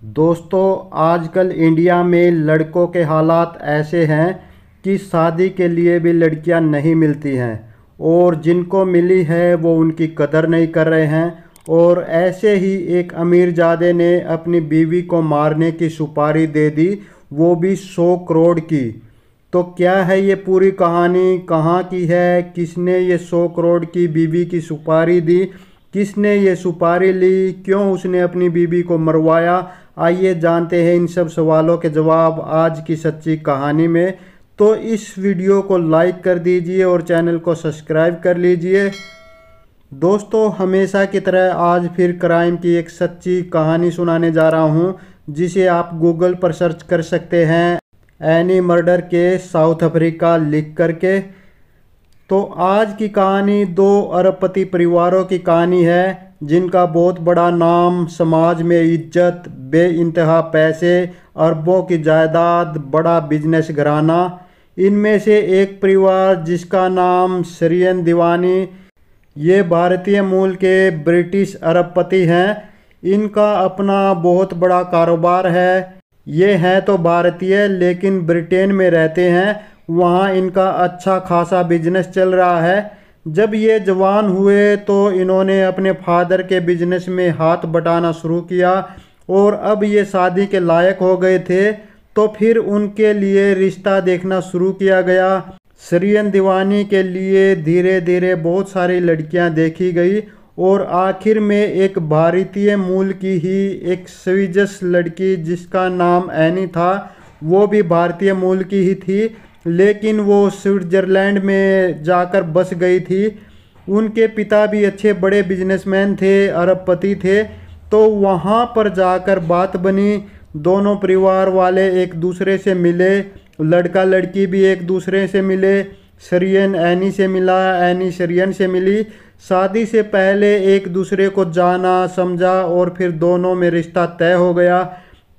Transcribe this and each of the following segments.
दोस्तों, आजकल इंडिया में लड़कों के हालात ऐसे हैं कि शादी के लिए भी लड़कियां नहीं मिलती हैं और जिनको मिली है वो उनकी कदर नहीं कर रहे हैं। और ऐसे ही एक अमीरजादे ने अपनी बीवी को मारने की सुपारी दे दी, वो भी 100 करोड़ की। तो क्या है ये पूरी कहानी, कहाँ की है, किसने ये 100 करोड़ की बीवी की सुपारी दी, किसने ये सुपारी ली, क्यों उसने अपनी बीवी को मरवाया। आइए जानते हैं इन सब सवालों के जवाब आज की सच्ची कहानी में। तो इस वीडियो को लाइक कर दीजिए और चैनल को सब्सक्राइब कर लीजिए। दोस्तों, हमेशा की तरह आज फिर क्राइम की एक सच्ची कहानी सुनाने जा रहा हूँ, जिसे आप गूगल पर सर्च कर सकते हैं any murder case south Africa लिख करके। तो आज की कहानी दो अरबपति परिवारों की कहानी है, जिनका बहुत बड़ा नाम, समाज में इज्जत, बेइंतहा पैसे, अरबों की जायदाद, बड़ा बिजनेस घराना। इनमें से एक परिवार जिसका नाम सरियन दिवानी, ये भारतीय मूल के ब्रिटिश अरबपति हैं। इनका अपना बहुत बड़ा कारोबार है। ये हैं तो भारतीय लेकिन ब्रिटेन में रहते हैं, वहाँ इनका अच्छा खासा बिजनेस चल रहा है। जब ये जवान हुए तो इन्होंने अपने फादर के बिजनेस में हाथ बटाना शुरू किया और अब ये शादी के लायक हो गए थे, तो फिर उनके लिए रिश्ता देखना शुरू किया गया। सरियन दीवानी के लिए धीरे धीरे बहुत सारी लड़कियां देखी गई और आखिर में एक भारतीय मूल की ही एक स्विजस लड़की जिसका नाम एनी था, वो भी भारतीय मूल की ही थी, लेकिन वो स्विट्ज़रलैंड में जाकर बस गई थी। उनके पिता भी अच्छे बड़े बिजनेसमैन थे, अरबपति थे, तो वहाँ पर जाकर बात बनी। दोनों परिवार वाले एक दूसरे से मिले, लड़का लड़की भी एक दूसरे से मिले। सरियन एनी से मिला, एनी सरियन से मिली। शादी से पहले एक दूसरे को जाना समझा और फिर दोनों में रिश्ता तय हो गया।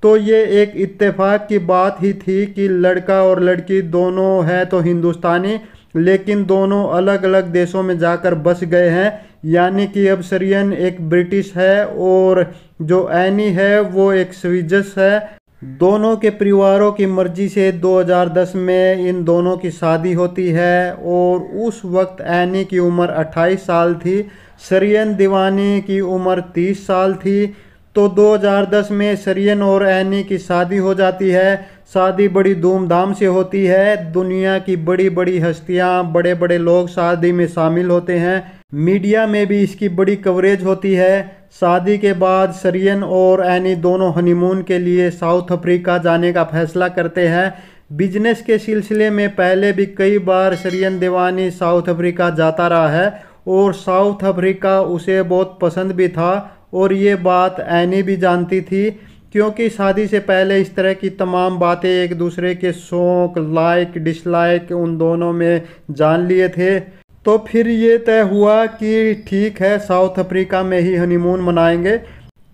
तो ये एक इत्तेफाक की बात ही थी कि लड़का और लड़की दोनों हैं तो हिंदुस्तानी, लेकिन दोनों अलग अलग देशों में जाकर बस गए हैं। यानी कि अब सरियन एक ब्रिटिश है और जो एनी है वो एक स्विजस है। दोनों के परिवारों की मर्जी से 2010 में इन दोनों की शादी होती है और उस वक्त एनी की उम्र 28 साल थी, सरियन दीवानी की उम्र 30 साल थी। तो 2010 में सरियन और एनी की शादी हो जाती है। शादी बड़ी धूमधाम से होती है। दुनिया की बड़ी बड़ी हस्तियां, बड़े बड़े लोग शादी में शामिल होते हैं। मीडिया में भी इसकी बड़ी कवरेज होती है। शादी के बाद सरियन और एनी दोनों हनीमून के लिए साउथ अफ्रीका जाने का फैसला करते हैं। बिजनेस के सिलसिले में पहले भी कई बार सरियन दीवानी साउथ अफ्रीका जाता रहा है और साउथ अफ्रीका उसे बहुत पसंद भी था और ये बात एनी भी जानती थी, क्योंकि शादी से पहले इस तरह की तमाम बातें, एक दूसरे के शौक, लाइक डिसलाइक उन दोनों में जान लिए थे। तो फिर ये तय हुआ कि ठीक है, साउथ अफ्रीका में ही हनीमून मनाएंगे।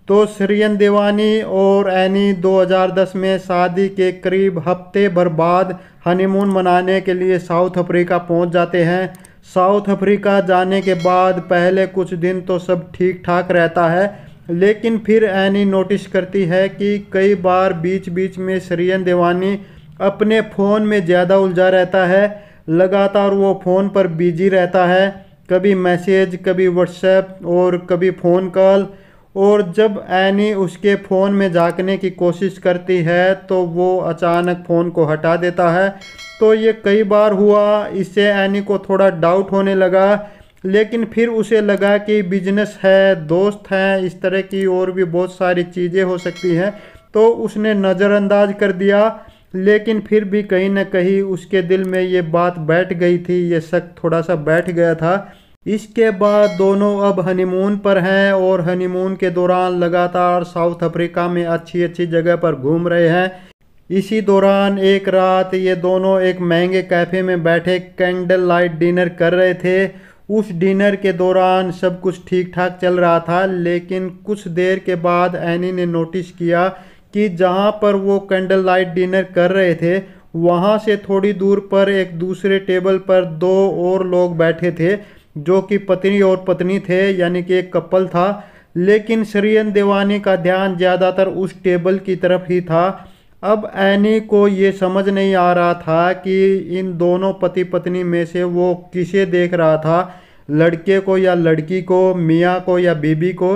तो सरियन दीवानी और एनी 2010 में शादी के करीब हफ्ते भर बाद हनीमून मनाने के लिए साउथ अफ्रीका पहुंच जाते हैं। साउथ अफ्रीका जाने के बाद पहले कुछ दिन तो सब ठीक ठाक रहता है, लेकिन फिर एनी नोटिस करती है कि कई बार बीच बीच में सरियन दीवानी अपने फ़ोन में ज़्यादा उलझा रहता है। लगातार वो फ़ोन पर बिजी रहता है, कभी मैसेज, कभी व्हाट्सएप और कभी फ़ोन कॉल। और जब एनी उसके फ़ोन में झांकने की कोशिश करती है तो वो अचानक फ़ोन को हटा देता है। तो ये कई बार हुआ। इससे एनी को थोड़ा डाउट होने लगा, लेकिन फिर उसे लगा कि बिजनेस है, दोस्त हैं, इस तरह की और भी बहुत सारी चीज़ें हो सकती हैं, तो उसने नज़रअंदाज कर दिया। लेकिन फिर भी कहीं ना कहीं उसके दिल में ये बात बैठ गई थी, ये शक थोड़ा सा बैठ गया था। इसके बाद दोनों अब हनीमून पर हैं और हनीमून के दौरान लगातार साउथ अफ्रीका में अच्छी अच्छी जगह पर घूम रहे हैं। इसी दौरान एक रात ये दोनों एक महंगे कैफ़े में बैठे कैंडल लाइट डिनर कर रहे थे। उस डिनर के दौरान सब कुछ ठीक ठाक चल रहा था, लेकिन कुछ देर के बाद एनी ने नोटिस किया कि जहां पर वो कैंडल लाइट डिनर कर रहे थे, वहां से थोड़ी दूर पर एक दूसरे टेबल पर दो और लोग बैठे थे, जो कि पति और पत्नी थे, यानी कि एक कपल था। लेकिन सरियन देवानी का ध्यान ज़्यादातर उस टेबल की तरफ ही था। अब एनी को ये समझ नहीं आ रहा था कि इन दोनों पति पत्नी में से वो किसे देख रहा था, लड़के को या लड़की को, मियाँ को या बीबी को,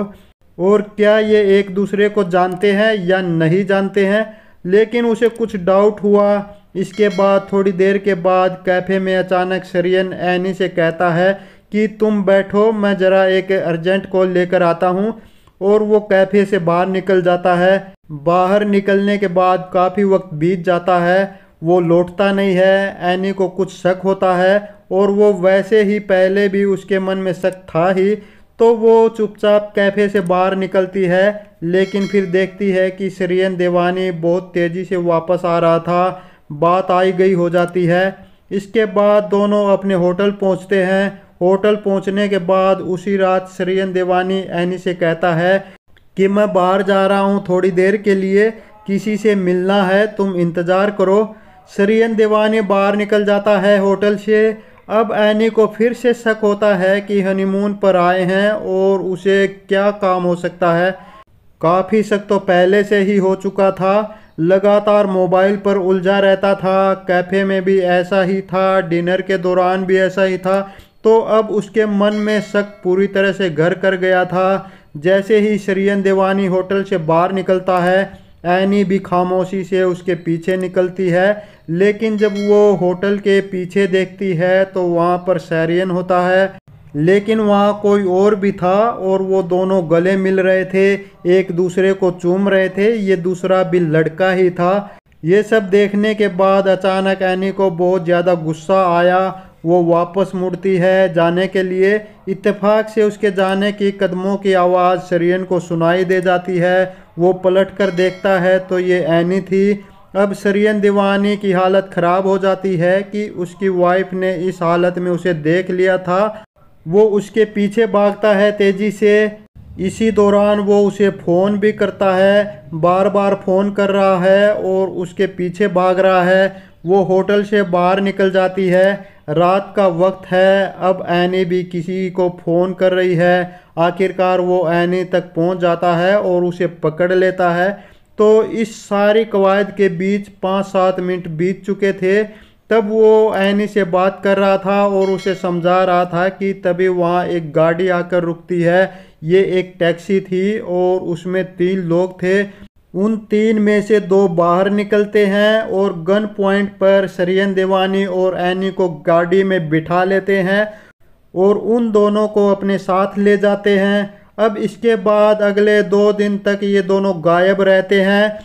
और क्या ये एक दूसरे को जानते हैं या नहीं जानते हैं। लेकिन उसे कुछ डाउट हुआ। इसके बाद थोड़ी देर के बाद कैफ़े में अचानक सरियन एनी से कहता है कि तुम बैठो, मैं ज़रा एक अर्जेंट कॉल लेकर आता हूँ, और वो कैफ़े से बाहर निकल जाता है। बाहर निकलने के बाद काफ़ी वक्त बीत जाता है, वो लौटता नहीं है। एनी को कुछ शक होता है, और वो वैसे ही पहले भी उसके मन में शक था ही, तो वो चुपचाप कैफ़े से बाहर निकलती है। लेकिन फिर देखती है कि सरियन देवानी बहुत तेज़ी से वापस आ रहा था। बात आई गई हो जाती है। इसके बाद दोनों अपने होटल पहुंचते हैं। होटल पहुंचने के बाद उसी रात सरियन देवानी एनी से कहता है कि मैं बाहर जा रहा हूं थोड़ी देर के लिए, किसी से मिलना है, तुम इंतज़ार करो। सरियन देवानी बाहर निकल जाता है होटल से। अब एनी को फिर से शक होता है कि हनीमून पर आए हैं और उसे क्या काम हो सकता है। काफ़ी शक तो पहले से ही हो चुका था, लगातार मोबाइल पर उलझा रहता था। कैफ़े में भी ऐसा ही था, डिनर के दौरान भी ऐसा ही था। तो अब उसके मन में शक पूरी तरह से घर कर गया था। जैसे ही सरियन देवानी होटल से बाहर निकलता है, एनी भी खामोशी से उसके पीछे निकलती है। लेकिन जब वो होटल के पीछे देखती है तो वहाँ पर सरियन होता है, लेकिन वहाँ कोई और भी था, और वो दोनों गले मिल रहे थे, एक दूसरे को चूम रहे थे। ये दूसरा भी लड़का ही था। ये सब देखने के बाद अचानक एनी को बहुत ज़्यादा गुस्सा आया। वो वापस मुड़ती है जाने के लिए। इत्तेफाक से उसके जाने की कदमों की आवाज़ सरियन को सुनाई दे जाती है। वो पलट कर देखता है तो ये एनी थी। अब सरियन देवानी की हालत ख़राब हो जाती है कि उसकी वाइफ ने इस हालत में उसे देख लिया था। वो उसके पीछे भागता है तेज़ी से। इसी दौरान वो उसे फ़ोन भी करता है, बार बार फ़ोन कर रहा है और उसके पीछे भाग रहा है। वो होटल से बाहर निकल जाती है। रात का वक्त है। अब एनी भी किसी को फ़ोन कर रही है। आखिरकार वो एनी तक पहुंच जाता है और उसे पकड़ लेता है। तो इस सारी कवायद के बीच 5-7 मिनट बीत चुके थे। तब वो एनी से बात कर रहा था और उसे समझा रहा था कि तभी वहाँ एक गाड़ी आकर रुकती है। ये एक टैक्सी थी और उसमें 3 लोग थे। उन 3 में से 2 बाहर निकलते हैं और गन पॉइंट पर सरियन देवानी और एनी को गाड़ी में बिठा लेते हैं और उन दोनों को अपने साथ ले जाते हैं। अब इसके बाद अगले 2 दिन तक ये दोनों गायब रहते हैं।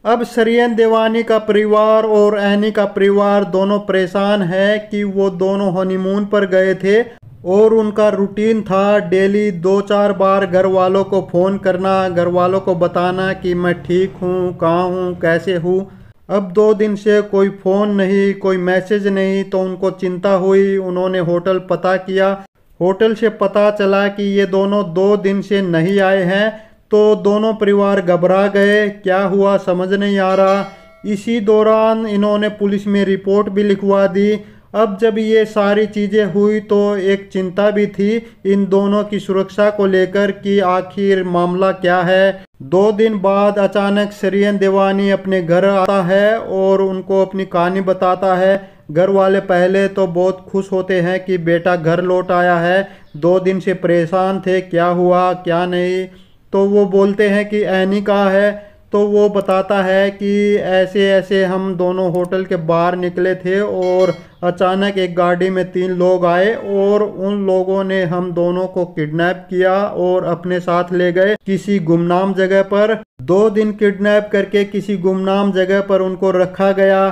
अब सरियन देवानी का परिवार और एनी का परिवार दोनों परेशान है कि वो दोनों हनीमून पर गए थे और उनका रूटीन था डेली 2-4 बार घर वालों को फ़ोन करना, घर वालों को बताना कि मैं ठीक हूँ, कहाँ हूँ, कैसे हूँ। अब 2 दिन से कोई फ़ोन नहीं, कोई मैसेज नहीं, तो उनको चिंता हुई। उन्होंने होटल पता किया। होटल से पता चला कि ये दोनों 2 दिन से नहीं आए हैं। तो दोनों परिवार घबरा गए, क्या हुआ समझ नहीं आ रहा। इसी दौरान इन्होंने पुलिस में रिपोर्ट भी लिखवा दी। अब जब ये सारी चीज़ें हुई तो एक चिंता भी थी इन दोनों की सुरक्षा को लेकर कि आखिर मामला क्या है। 2 दिन बाद अचानक सरियन देवानी अपने घर आता है और उनको अपनी कहानी बताता है। घर वाले पहले तो बहुत खुश होते हैं कि बेटा घर लौट आया है। 2 दिन से परेशान थे, क्या हुआ क्या नहीं। तो वो बोलते हैं कि एनी कहाँ है। तो वो बताता है कि ऐसे ऐसे हम दोनों होटल के बाहर निकले थे और अचानक एक गाड़ी में 3 लोग आए और उन लोगों ने हम दोनों को किडनैप किया और अपने साथ ले गए किसी गुमनाम जगह पर। 2 दिन किडनैप करके किसी गुमनाम जगह पर उनको रखा गया।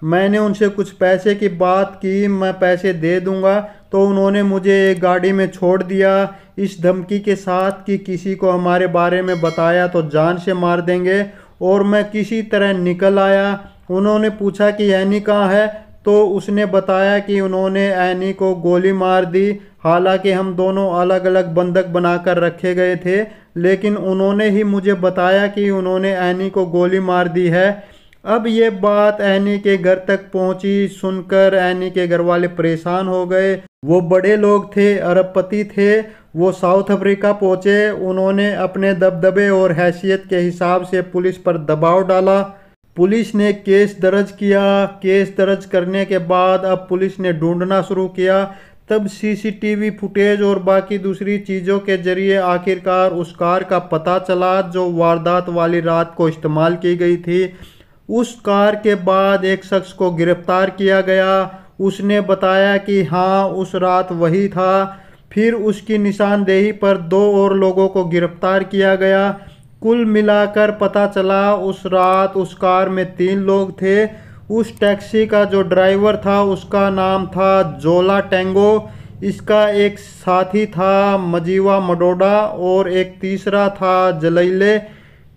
मैंने उनसे कुछ पैसे की बात की, मैं पैसे दे दूंगा, तो उन्होंने मुझे एक गाड़ी में छोड़ दिया इस धमकी के साथ कि किसी को हमारे बारे में बताया तो जान से मार देंगे। और मैं किसी तरह निकल आया। उन्होंने पूछा कि एनी कहाँ है, तो उसने बताया कि उन्होंने एनी को गोली मार दी। हालांकि हम दोनों अलग अलग बंधक बनाकर रखे गए थे, लेकिन उन्होंने ही मुझे बताया कि उन्होंने एनी को गोली मार दी है। अब ये बात एनी के घर तक पहुंची। सुनकर एनी के घर वाले परेशान हो गए। वो बड़े लोग थे, अरबपति थे। वो साउथ अफ्रीका पहुंचे। उन्होंने अपने दबदबे और हैसियत के हिसाब से पुलिस पर दबाव डाला। पुलिस ने केस दर्ज किया। केस दर्ज करने के बाद अब पुलिस ने ढूंढना शुरू किया। तब सीसीटीवी फुटेज और बाकी दूसरी चीज़ों के जरिए आखिरकार उस कार का पता चला जो वारदात वाली रात को इस्तेमाल की गई थी। उस कार के बाद एक शख्स को गिरफ्तार किया गया। उसने बताया कि हाँ, उस रात वही था। फिर उसकी निशानदेही पर 2 और लोगों को गिरफ्तार किया गया। कुल मिलाकर पता चला उस रात उस कार में 3 लोग थे। उस टैक्सी का जो ड्राइवर था उसका नाम था जोला टेंगो। इसका एक साथी था मजीवा मडोडा और एक तीसरा था जलैले।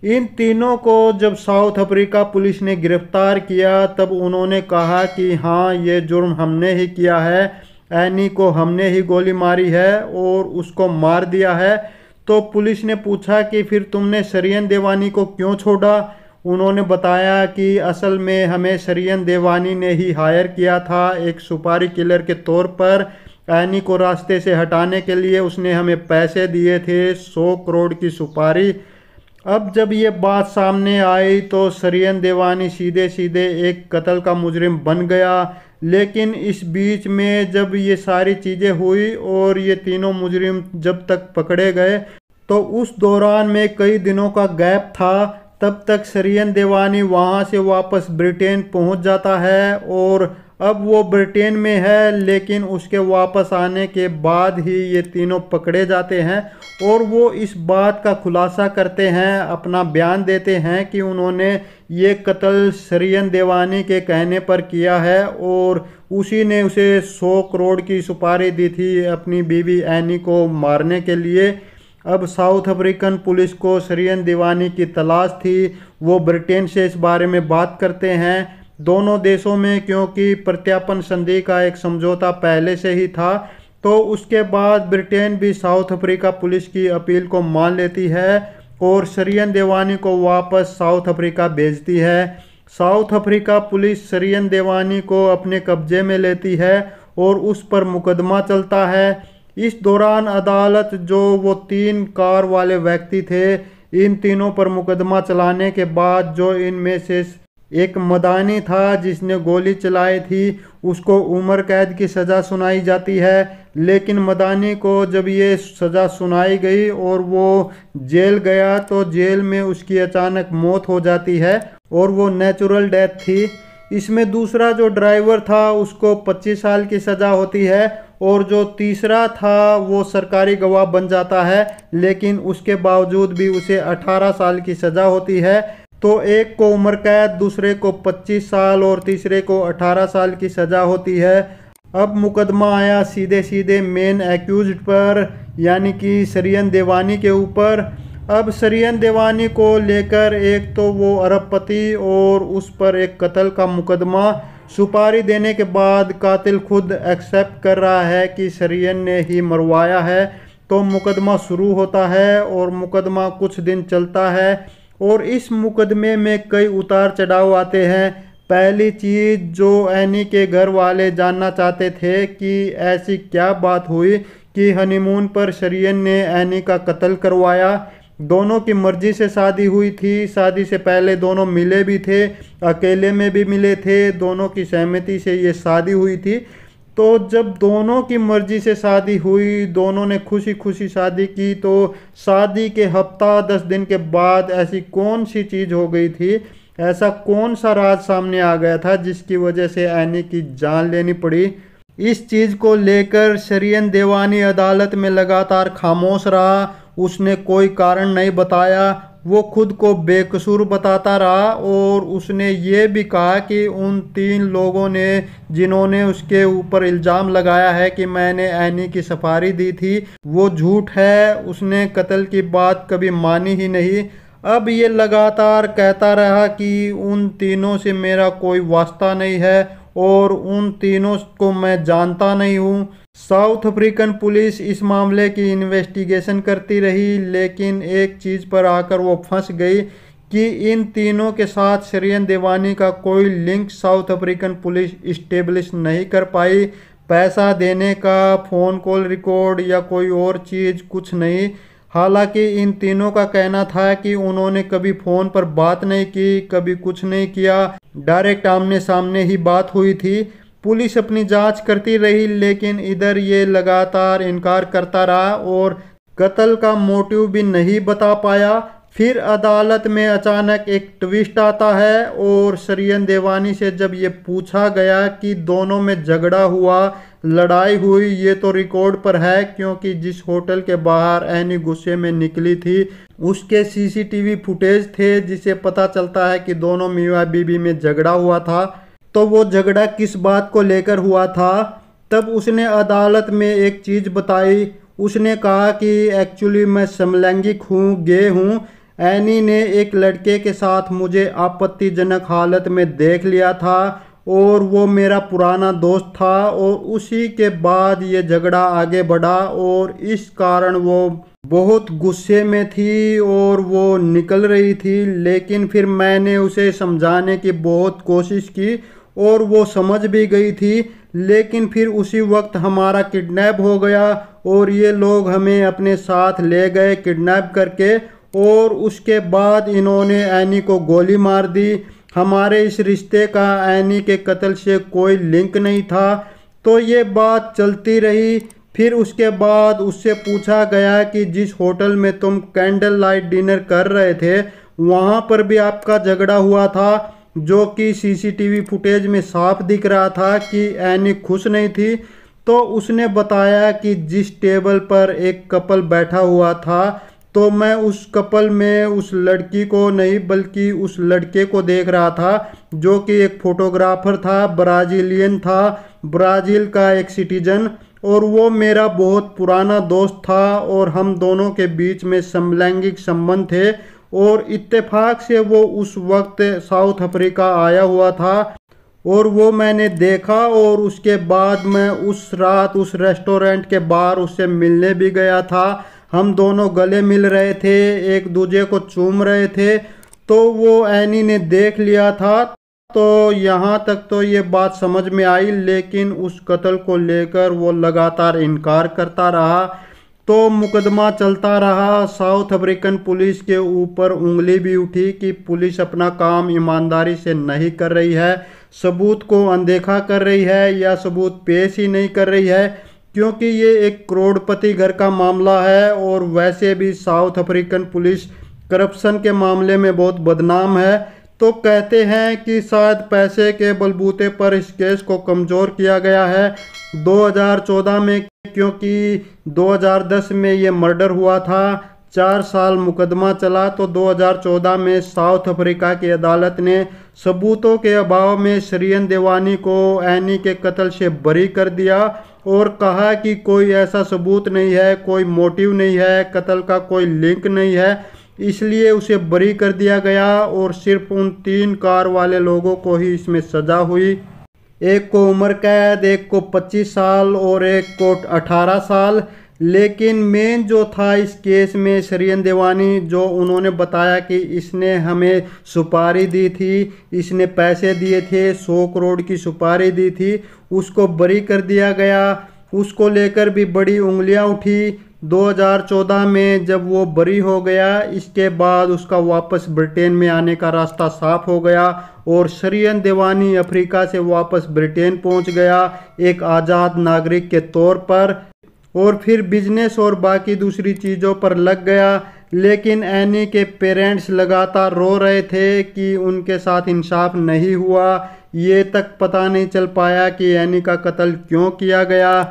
इन तीनों को जब साउथ अफ्रीका पुलिस ने गिरफ्तार किया तब उन्होंने कहा कि हाँ, ये जुर्म हमने ही किया है, एनी को हमने ही गोली मारी है और उसको मार दिया है। तो पुलिस ने पूछा कि फिर तुमने शरियन देवानी को क्यों छोड़ा? उन्होंने बताया कि असल में हमें शरियन देवानी ने ही हायर किया था एक सुपारी किलर के तौर पर। एनी को रास्ते से हटाने के लिए उसने हमें पैसे दिए थे, 100 करोड़ की सुपारी। अब जब ये बात सामने आई तो शरियन देवानी सीधे सीधे एक कत्ल का मुजरिम बन गया। लेकिन इस बीच में जब ये सारी चीज़ें हुई और ये तीनों मुजरिम जब तक पकड़े गए तो उस दौरान में कई दिनों का गैप था। तब तक शरियन देवानी वहाँ से वापस ब्रिटेन पहुँच जाता है और अब वो ब्रिटेन में है। लेकिन उसके वापस आने के बाद ही ये तीनों पकड़े जाते हैं और वो इस बात का खुलासा करते हैं, अपना बयान देते हैं कि उन्होंने ये कत्ल शरियन देवानी के कहने पर किया है और उसी ने उसे 100 करोड़ की सुपारी दी थी अपनी बीवी एनी को मारने के लिए। अब साउथ अफ्रीकन पुलिस को शरियन देवानी की तलाश थी। वो ब्रिटेन से इस बारे में बात करते हैं दोनों देशों में, क्योंकि प्रत्यार्पण संधि का एक समझौता पहले से ही था। तो उसके बाद ब्रिटेन भी साउथ अफ्रीका पुलिस की अपील को मान लेती है और शरियन देवानी को वापस साउथ अफ्रीका भेजती है। साउथ अफ्रीका पुलिस शरियन देवानी को अपने कब्जे में लेती है और उस पर मुकदमा चलता है। इस दौरान अदालत जो वो 3 कार वाले व्यक्ति थे, इन तीनों पर मुकदमा चलाने के बाद जो इनमें से एक मदानी था जिसने गोली चलाई थी, उसको उम्र कैद की सज़ा सुनाई जाती है। लेकिन मदानी को जब ये सज़ा सुनाई गई और वो जेल गया तो जेल में उसकी अचानक मौत हो जाती है और वो नेचुरल डेथ थी। इसमें दूसरा जो ड्राइवर था उसको 25 साल की सज़ा होती है और जो तीसरा था वो सरकारी गवाह बन जाता है, लेकिन उसके बावजूद भी उसे 18 साल की सज़ा होती है। तो एक को उम्र कैद, दूसरे को 25 साल और तीसरे को 18 साल की सज़ा होती है। अब मुकदमा आया सीधे सीधे मेन एक्यूज्ड पर, यानी कि शरियन देवानी के ऊपर। अब शरियन देवानी को लेकर एक तो वो अरबपति और उस पर एक कत्ल का मुकदमा। सुपारी देने के बाद कातिल खुद एक्सेप्ट कर रहा है कि शरियन ने ही मरवाया है। तो मुकदमा शुरू होता है और मुकदमा कुछ दिन चलता है और इस मुकदमे में कई उतार चढ़ाव आते हैं। पहली चीज़ जो एनी के घर वाले जानना चाहते थे कि ऐसी क्या बात हुई कि हनीमून पर शरियन ने एनी का कत्ल करवाया। दोनों की मर्जी से शादी हुई थी, शादी से पहले दोनों मिले भी थे, अकेले में भी मिले थे, दोनों की सहमति से ये शादी हुई थी। तो जब दोनों की मर्जी से शादी हुई, दोनों ने खुशी खुशी शादी की, तो शादी के हफ्ता 10 दिन के बाद ऐसी कौन सी चीज़ हो गई थी, ऐसा कौन सा राज सामने आ गया था जिसकी वजह से एनी की जान लेनी पड़ी। इस चीज़ को लेकर शरियन देवानी अदालत में लगातार खामोश रहा। उसने कोई कारण नहीं बताया, वो खुद को बेकसूर बताता रहा और उसने ये भी कहा कि उन 3 लोगों ने जिन्होंने उसके ऊपर इल्ज़ाम लगाया है कि मैंने एनी की सफारी दी थी, वो झूठ है। उसने कत्ल की बात कभी मानी ही नहीं। अब ये लगातार कहता रहा कि उन तीनों से मेरा कोई वास्ता नहीं है और उन तीनों को मैं जानता नहीं हूँ। साउथ अफ्रीकन पुलिस इस मामले की इन्वेस्टिगेशन करती रही, लेकिन एक चीज़ पर आकर वो फंस गई कि इन तीनों के साथ शरियन देवानी का कोई link south African police establish नहीं कर पाई। पैसा देने का, फ़ोन कॉल रिकॉर्ड या कोई और चीज़ कुछ नहीं। हालांकि इन तीनों का कहना था कि उन्होंने कभी फ़ोन पर बात नहीं की, कभी कुछ नहीं किया, डायरेक्ट आमने सामने ही बात हुई थी। पुलिस अपनी जांच करती रही, लेकिन इधर ये लगातार इनकार करता रहा और कत्ल का मोटिव भी नहीं बता पाया। फिर अदालत में अचानक एक ट्विस्ट आता है और सरियन देवानी से जब ये पूछा गया कि दोनों में झगड़ा हुआ, लड़ाई हुई, ये तो रिकॉर्ड पर है क्योंकि जिस होटल के बाहर एनी गुस्से में निकली थी उसके सीसीटीवी फुटेज थे, जिसे पता चलता है कि दोनों मियां बीवी में झगड़ा हुआ था। तो वो झगड़ा किस बात को लेकर हुआ था? तब उसने अदालत में एक चीज़ बताई। उसने कहा कि एक्चुअली मैं समलैंगिक हूँ, गे हूँ। एनी ने एक लड़के के साथ मुझे आपत्तिजनक हालत में देख लिया था और वो मेरा पुराना दोस्त था और उसी के बाद ये झगड़ा आगे बढ़ा और इस कारण वो बहुत गुस्से में थी और वो निकल रही थी। लेकिन फिर मैंने उसे समझाने की बहुत कोशिश की और वो समझ भी गई थी। लेकिन फिर उसी वक्त हमारा किडनैप हो गया और ये लोग हमें अपने साथ ले गए किडनैप करके और उसके बाद इन्होंने एनी को गोली मार दी। हमारे इस रिश्ते का एनी के कत्ल से कोई लिंक नहीं था। तो ये बात चलती रही। फिर उसके बाद उससे पूछा गया कि जिस होटल में तुम कैंडल लाइट डिनर कर रहे थे वहाँ पर भी आपका झगड़ा हुआ था, जो कि सीसीटीवी फुटेज में साफ दिख रहा था कि एनी खुश नहीं थी। तो उसने बताया कि जिस टेबल पर एक कपल बैठा हुआ था तो मैं उस कपल में उस लड़की को नहीं बल्कि उस लड़के को देख रहा था, जो कि एक फोटोग्राफर था, ब्राज़ीलियन था, ब्राज़ील का एक सिटीजन, और वो मेरा बहुत पुराना दोस्त था और हम दोनों के बीच में समलैंगिक संबंध थे और इत्तेफाक से वो उस वक्त साउथ अफ्रीका आया हुआ था और वो मैंने देखा और उसके बाद मैं उस रात उस रेस्टोरेंट के बाहर उससे मिलने भी गया था। हम दोनों गले मिल रहे थे, एक दूसरे को चूम रहे थे। तो वो एनी ने देख लिया था। तो यहाँ तक तो ये बात समझ में आई, लेकिन उस कत्ल को लेकर वो लगातार इनकार करता रहा। तो मुकदमा चलता रहा। साउथ अफ्रीकन पुलिस के ऊपर उंगली भी उठी कि पुलिस अपना काम ईमानदारी से नहीं कर रही है, सबूत को अनदेखा कर रही है या सबूत पेश ही नहीं कर रही है, क्योंकि ये एक करोड़पति घर का मामला है और वैसे भी साउथ अफ्रीकन पुलिस करप्शन के मामले में बहुत बदनाम है। तो कहते हैं कि शायद पैसे के बलबूते पर इस केस को कमज़ोर किया गया है 2014 में, क्योंकि 2010 में ये मर्डर हुआ था, 4 साल मुकदमा चला। तो 2014 में साउथ अफ्रीका की अदालत ने सबूतों के अभाव में सरियन देवानी को एनी के कत्ल से बरी कर दिया और कहा कि कोई ऐसा सबूत नहीं है, कोई मोटिव नहीं है, कत्ल का कोई लिंक नहीं है, इसलिए उसे बरी कर दिया गया और सिर्फ उन 3 कार वाले लोगों को ही इसमें सज़ा हुई। एक को उम्र कैद, एक को 25 साल और एक को 18 साल। लेकिन मेन जो था इस केस में सरियन देवानी, जो उन्होंने बताया कि इसने हमें सुपारी दी थी, इसने पैसे दिए थे, 100 करोड़ की सुपारी दी थी, उसको बरी कर दिया गया। उसको लेकर भी बड़ी उंगलियां उठी। 2014 में जब वो बरी हो गया, इसके बाद उसका वापस ब्रिटेन में आने का रास्ता साफ हो गया और सरियन देवानी अफ्रीका से वापस ब्रिटेन पहुंच गया एक आज़ाद नागरिक के तौर पर और फिर बिजनेस और बाकी दूसरी चीज़ों पर लग गया। लेकिन एनी के पेरेंट्स लगातार रो रहे थे कि उनके साथ इंसाफ नहीं हुआ। ये तक पता नहीं चल पाया कि एनी का कत्ल क्यों किया गया।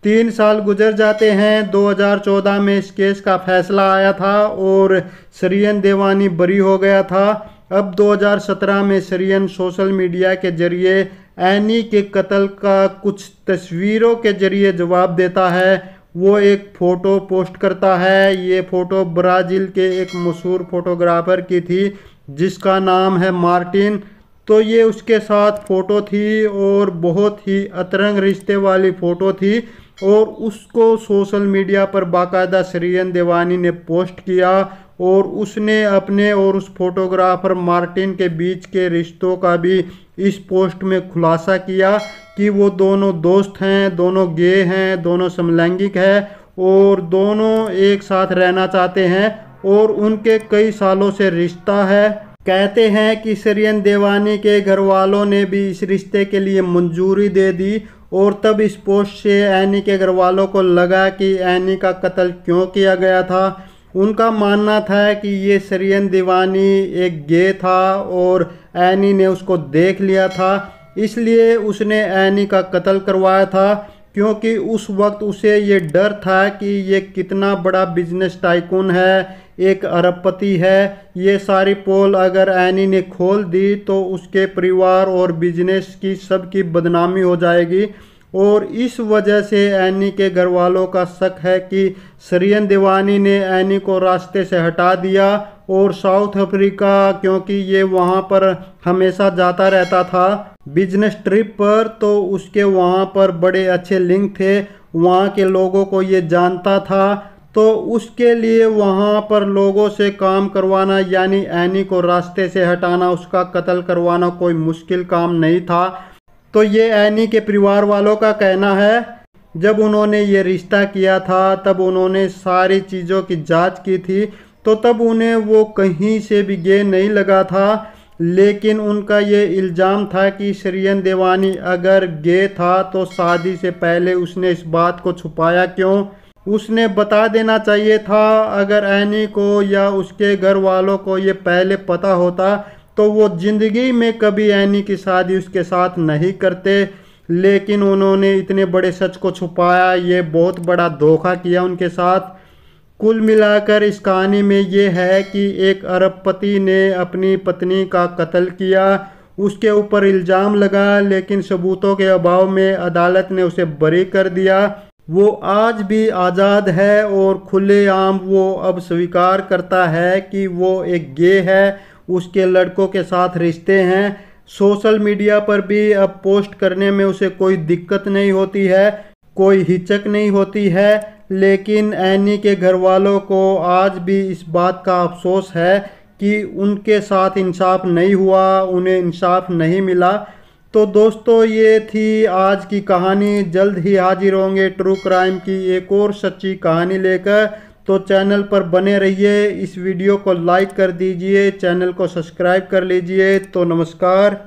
3 साल गुजर जाते हैं। 2014 में इस केस का फैसला आया था और सरियन देवानी बरी हो गया था। अब 2017 में सरियन सोशल मीडिया के जरिए एनी के कत्ल का कुछ तस्वीरों के जरिए जवाब देता है। वो एक फ़ोटो पोस्ट करता है। ये फ़ोटो ब्राज़ील के एक मशहूर फोटोग्राफर की थी जिसका नाम है मार्टिन। तो ये उसके साथ फ़ोटो थी और बहुत ही अतरंग रिश्ते वाली फ़ोटो थी और उसको सोशल मीडिया पर बाकायदा सरियन देवानी ने पोस्ट किया और उसने अपने और उस फोटोग्राफर मार्टिन के बीच के रिश्तों का भी इस पोस्ट में खुलासा किया कि वो दोनों दोस्त हैं, दोनों गे हैं, दोनों समलैंगिक हैं और दोनों एक साथ रहना चाहते हैं और उनके कई सालों से रिश्ता है। कहते हैं कि सरियन देवानी के घर वालों ने भी इस रिश्ते के लिए मंजूरी दे दी और तब इस पोस्ट से एनी के घर वालों को लगा कि एनी का कत्ल क्यों किया गया था। उनका मानना था कि ये सरियन देवानी एक गे था और एनी ने उसको देख लिया था, इसलिए उसने एनी का कत्ल करवाया था, क्योंकि उस वक्त उसे ये डर था कि ये कितना बड़ा बिजनेस टाइकून है, एक अरबपति है। ये सारी पोल अगर एनी ने खोल दी तो उसके परिवार और बिजनेस की सबकी बदनामी हो जाएगी और इस वजह से एनी के घर वालों का शक है कि सरियन देवानी ने एनी को रास्ते से हटा दिया और साउथ अफ्रीका, क्योंकि ये वहाँ पर हमेशा जाता रहता था बिजनेस ट्रिप पर, तो उसके वहाँ पर बड़े अच्छे लिंक थे, वहाँ के लोगों को ये जानता था, तो उसके लिए वहाँ पर लोगों से काम करवाना यानी एनी को रास्ते से हटाना, उसका कत्ल करवाना कोई मुश्किल काम नहीं था। तो ये एनी के परिवार वालों का कहना है। जब उन्होंने ये रिश्ता किया था तब उन्होंने सारी चीज़ों की जांच की थी, तो तब उन्हें वो कहीं से भी गे नहीं लगा था, लेकिन उनका ये इल्ज़ाम था कि सरियन देवानी अगर गे था तो शादी से पहले उसने इस बात को छुपाया क्यों। उसने बता देना चाहिए था। अगर एनी को या उसके घर वालों को ये पहले पता होता तो वो ज़िंदगी में कभी एनी की शादी उसके साथ नहीं करते, लेकिन उन्होंने इतने बड़े सच को छुपाया, ये बहुत बड़ा धोखा किया उनके साथ। कुल मिलाकर इस कहानी में ये है कि एक अरबपति ने अपनी पत्नी का कत्ल किया, उसके ऊपर इल्ज़ाम लगा, लेकिन सबूतों के अभाव में अदालत ने उसे बरी कर दिया। वो आज भी आज़ाद है और खुलेआम वो अब स्वीकार करता है कि वो एक गे है, उसके लड़कों के साथ रिश्ते हैं। सोशल मीडिया पर भी अब पोस्ट करने में उसे कोई दिक्कत नहीं होती है, कोई हिचक नहीं होती है, लेकिन एनी के घर वालों को आज भी इस बात का अफसोस है कि उनके साथ इंसाफ नहीं हुआ, उन्हें इंसाफ नहीं मिला। तो दोस्तों ये थी आज की कहानी। जल्द ही हाजिर होंगे ट्रू क्राइम की एक और सच्ची कहानी लेकर, तो चैनल पर बने रहिए। इस वीडियो को लाइक कर दीजिए, चैनल को सब्सक्राइब कर लीजिए। तो नमस्कार।